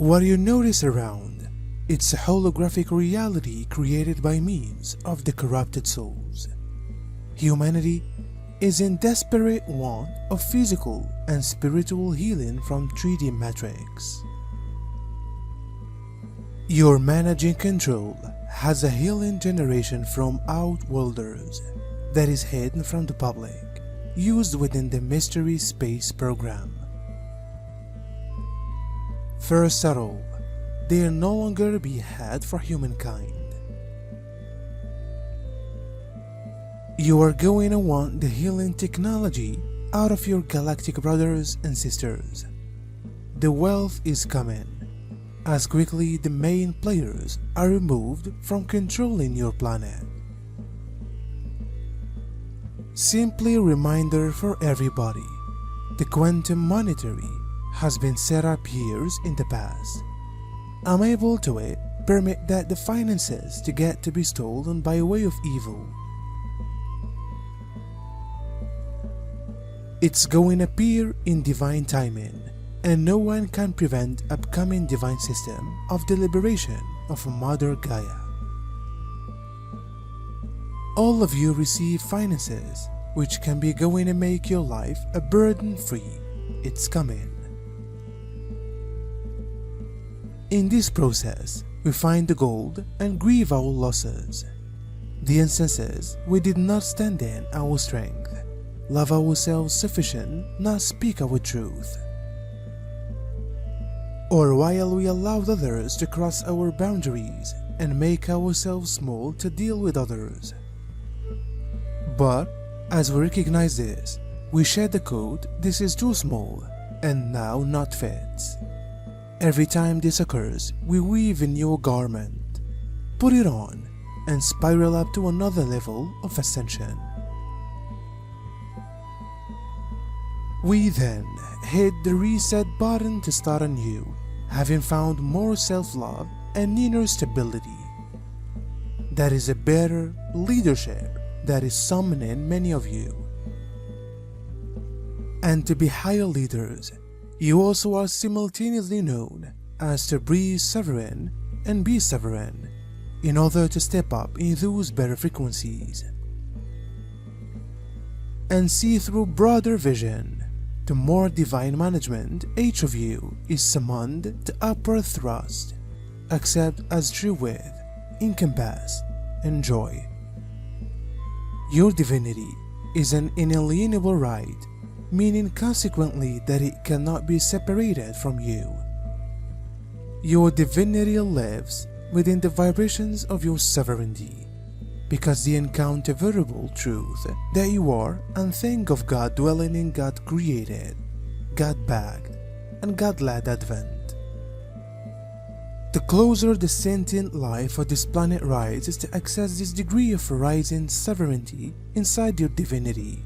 What you notice around, it's a holographic reality created by means of the corrupted souls. Humanity is in desperate want of physical and spiritual healing from 3D matrix. Your managing control has a healing generation from outworlders that is hidden from the public, used within the Mystery Space program. First of all, they are no longer be had for humankind. You are going to want the healing technology out of your galactic brothers and sisters. The wealth is coming, as quickly the main players are removed from controlling your planet. Simply a reminder for everybody, the quantum monetary has been set up years in the past. Unable to it permit that the finances to get to be stolen by way of evil. It's going to appear in divine timing, and no one can prevent upcoming divine system of the liberation of Mother Gaia. All of you receive finances which can be going to make your life a burden free. It's coming. In this process, we find the gold and grieve our losses. The instances we did not stand in our strength, love ourselves sufficient, not speak our truth. Or while we allowed others to cross our boundaries and make ourselves small to deal with others. But as we recognize this, we shed the code "this is too small" and now not fits. Every time this occurs, we weave a new garment, put it on, and spiral up to another level of ascension. We then hit the reset button to start anew, having found more self-love and inner stability. That is a better leadership that is summoning many of you. And to be higher leaders, you also are simultaneously known as to be sovereign and be sovereign in order to step up in those better frequencies and see through broader vision. To more divine management, each of you is summoned to upward thrust, accept as true with, encompass, and joy. Your divinity is an inalienable right, meaning consequently that it cannot be separated from you. Your divinity lives within the vibrations of your sovereignty, because the incontrovertible truth that you are and think of God dwelling in God created, God backed, and God led advent. The closer the sentient life of this planet rises to access this degree of rising sovereignty inside your divinity,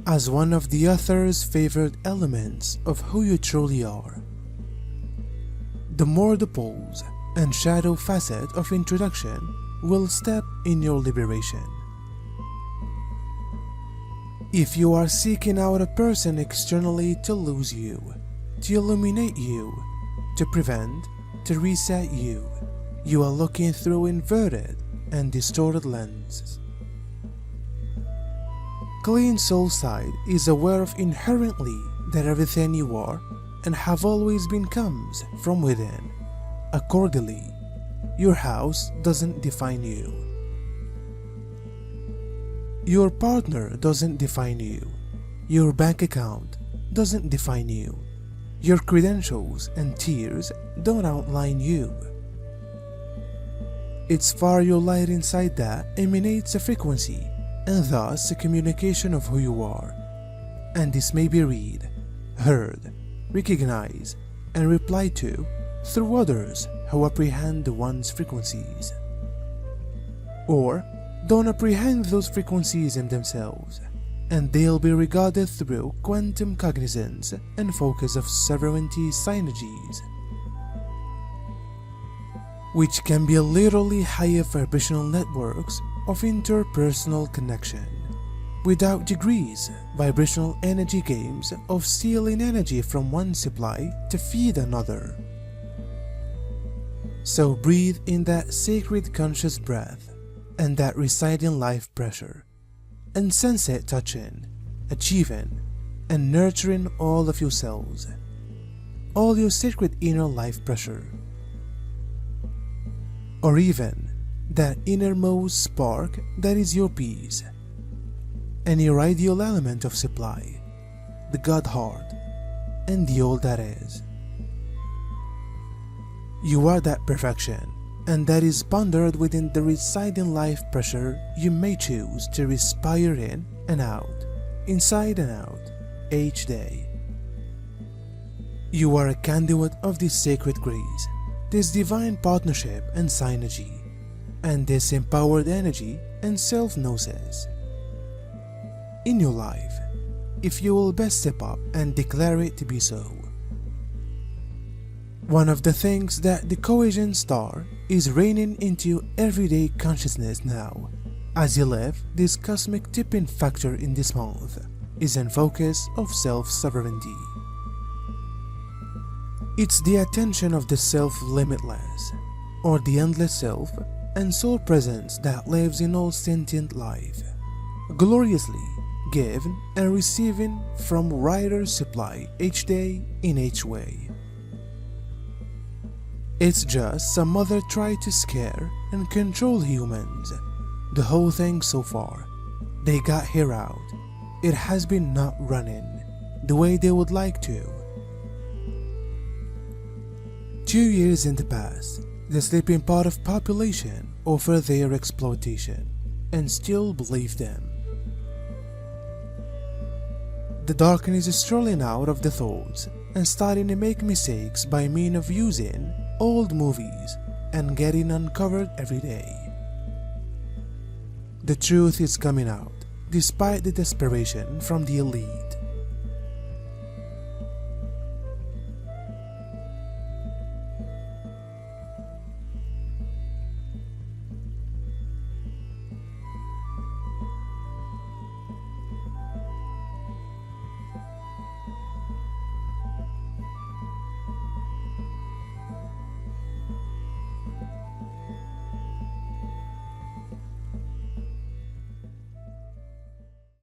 as one of the author's favorite elements of who you truly are, the more the poles and shadow facet of introduction will step in your liberation. If you are seeking out a person externally to lose you, to illuminate you, to prevent, to reset you, you are looking through inverted and distorted lenses. Clean soul side is aware of inherently that everything you are and have always been comes from within. Accordingly, your house doesn't define you. Your partner doesn't define you. Your bank account doesn't define you. Your credentials and tiers don't outline you. It's far your light inside that emanates a frequency and thus a communication of who you are. And this may be read, heard, recognized, and replied to through others who apprehend the one's frequencies, or don't apprehend those frequencies in themselves, and they'll be regarded through quantum cognizance and focus of sovereignty synergies, which can be literally higher vibrational networks of interpersonal connection, without degrees, vibrational energy games of stealing energy from one supply to feed another. So breathe in that sacred conscious breath and that residing life pressure, and sense it touching, achieving, and nurturing all of your cells, all your sacred inner life pressure, or even that innermost spark that is your peace, and your ideal element of supply, the God heart, and the all that is. You are that perfection, and that is pondered within the residing life pressure you may choose to respire in and out, inside and out, each day. You are a conduit of this sacred grace, this divine partnership and synergy, and this empowered energy and self-gnosis. In your life, if you will best step up and declare it to be so. One of the things that the cohesion star is reigning into your everyday consciousness now, as you live this cosmic tipping factor in this month, is in focus of self-sovereignty. It's the attention of the self-limitless, or the endless self and soul presence that lives in all sentient life, gloriously given and receiving from rider's supply each day in each way. It's just some other try to scare and control humans. The whole thing so far, they got here out. It has been not running the way they would like to. 2 years in the past, the sleeping part of population offer their exploitation and still believe them. The darkness is strolling out of the thoughts and starting to make mistakes by means of using old movies and getting uncovered every day. The truth is coming out despite the desperation from the elite.